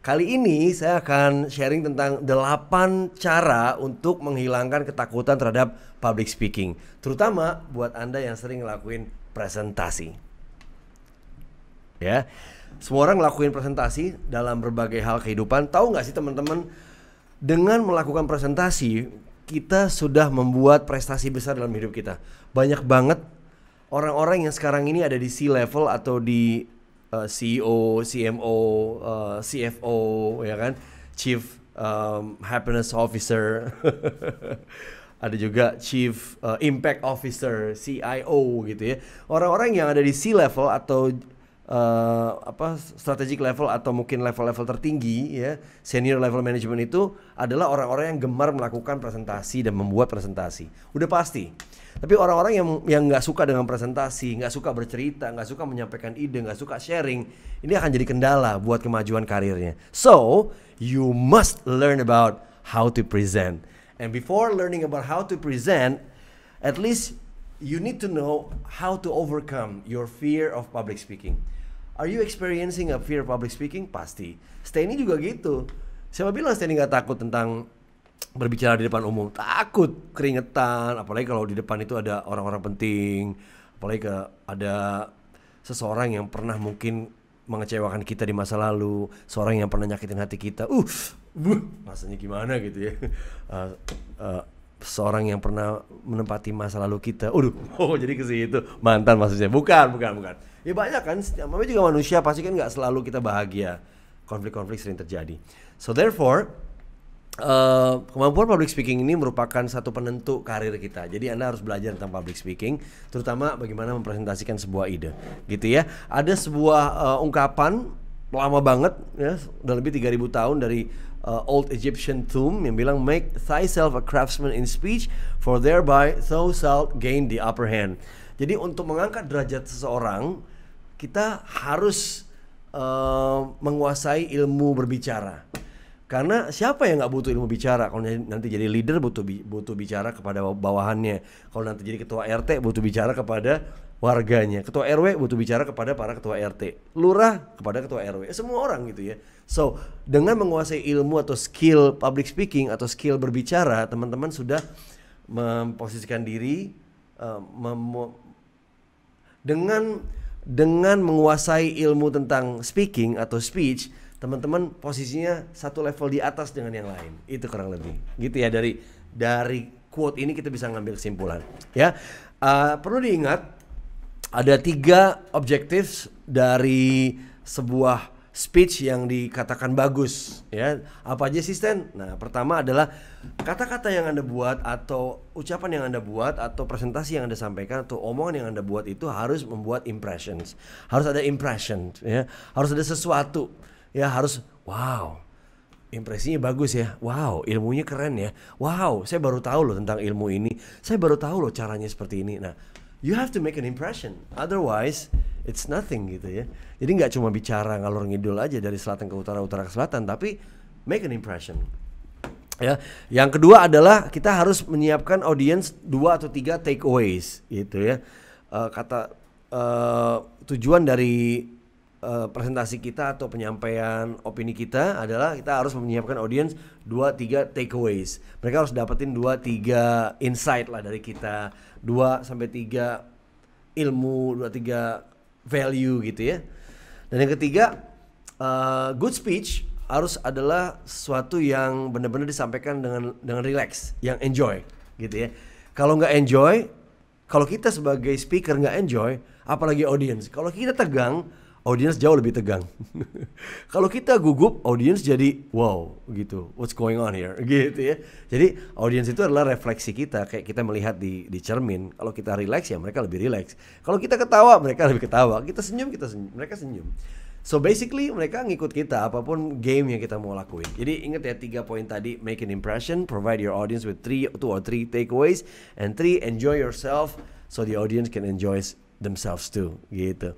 Kali ini saya akan sharing tentang 8 cara untuk menghilangkan ketakutan terhadap public speaking, terutama buat Anda yang sering ngelakuin presentasi. Ya, semua orang ngelakuin presentasi dalam berbagai hal kehidupan. Tahu nggak sih teman-teman, dengan melakukan presentasi kita sudah membuat prestasi besar dalam hidup kita. Banyak banget orang-orang yang sekarang ini ada di C-level atau di CEO, CMO, CFO, ya kan, Chief Happiness Officer, ada juga Chief Impact Officer, CIO gitu ya. Orang-orang yang ada di C-level atau strategic level atau mungkin level-level tertinggi ya, senior level management itu adalah orang-orang yang gemar melakukan presentasi dan membuat presentasi. Udah pasti. Tapi orang-orang yang nggak suka dengan presentasi, nggak suka bercerita, nggak suka menyampaikan ide, nggak suka sharing, ini akan jadi kendala buat kemajuan karirnya. So, you must learn about how to present. And before learning about how to present, at least you need to know how to overcome your fear of public speaking. Are you experiencing a fear of public speaking? Pasti. Steny juga gitu. Siapa bilang Steny nggak takut tentang berbicara di depan umum? Takut, keringetan. Apalagi kalau di depan itu ada orang-orang penting. Apalagi ada seseorang yang pernah mungkin mengecewakan kita di masa lalu. Seorang yang pernah nyakitin hati kita. Rasanya gimana gitu ya. Seorang yang pernah menempati masa lalu kita. Jadi ke situ. Mantan maksudnya. Bukan. Ya banyak kan, namanya juga manusia, pasti kan nggak selalu kita bahagia. Konflik-konflik sering terjadi. So therefore, kemampuan public speaking ini merupakan satu penentu karir kita. Jadi Anda harus belajar tentang public speaking, terutama bagaimana mempresentasikan sebuah ide, gitu ya. Ada sebuah ungkapan lama banget ya, udah lebih 3.000 tahun dari old Egyptian tomb yang bilang, make thyself a craftsman in speech, for thereby thou shalt gain the upper hand. Jadi untuk mengangkat derajat seseorang, kita harus menguasai ilmu berbicara. Karena siapa yang nggak butuh ilmu bicara? Kalau nanti jadi leader butuh bicara kepada bawahannya. Kalau nanti jadi ketua RT butuh bicara kepada warganya. Ketua RW butuh bicara kepada para ketua RT. Lurah kepada ketua RW. Semua orang gitu ya. So, dengan menguasai ilmu atau skill public speaking atau skill berbicara, teman-teman sudah memposisikan diri dengan menguasai ilmu tentang speaking atau speech, teman-teman posisinya satu level di atas dengan yang lain. Itu kurang lebih gitu ya, dari quote ini kita bisa ngambil kesimpulan ya. Perlu diingat ada 3 objektif dari sebuah speech yang dikatakan bagus ya. Apa aja sih, Stan? Nah, pertama adalah kata-kata yang Anda buat atau ucapan yang Anda buat atau presentasi yang Anda sampaikan atau omongan yang Anda buat itu harus membuat impressions. Harus ada impression ya. Harus ada sesuatu. Ya, harus wow. Impresinya bagus ya. Wow, ilmunya keren ya. Wow, saya baru tahu loh tentang ilmu ini. Saya baru tahu loh caranya seperti ini. Nah, you have to make an impression. Otherwise, it's nothing gitu ya. Jadi nggak cuma bicara ngalor ngidul aja dari selatan ke utara, utara ke selatan, tapi make an impression. Ya, yang kedua adalah kita harus menyiapkan audience 2 atau 3 takeaways gitu ya. Tujuan dari presentasi kita atau penyampaian opini kita adalah kita harus menyiapkan audience 2-3 takeaways. Mereka harus dapetin 2-3 insight lah dari kita, 2-3 ilmu, 2-3 value gitu ya. Dan yang ketiga, good speech harus adalah sesuatu yang benar-benar disampaikan dengan relax, yang enjoy gitu ya. Kalau nggak enjoy, kalau kita sebagai speaker nggak enjoy, apalagi audience. Kalau kita tegang, audience jauh lebih tegang. Kalau kita gugup, audience jadi wow gitu, what's going on here gitu ya. Jadi audience itu adalah refleksi kita, kayak kita melihat di cermin. Kalau kita relax ya mereka lebih relax. Kalau kita ketawa mereka lebih ketawa. Kita senyum mereka senyum. So basically mereka ngikut kita apapun game yang kita mau lakuin. Jadi ingat ya 3 poin tadi, make an impression, provide your audience with 2 or 3 takeaways, and 3, enjoy yourself so the audience can enjoy themselves too gitu.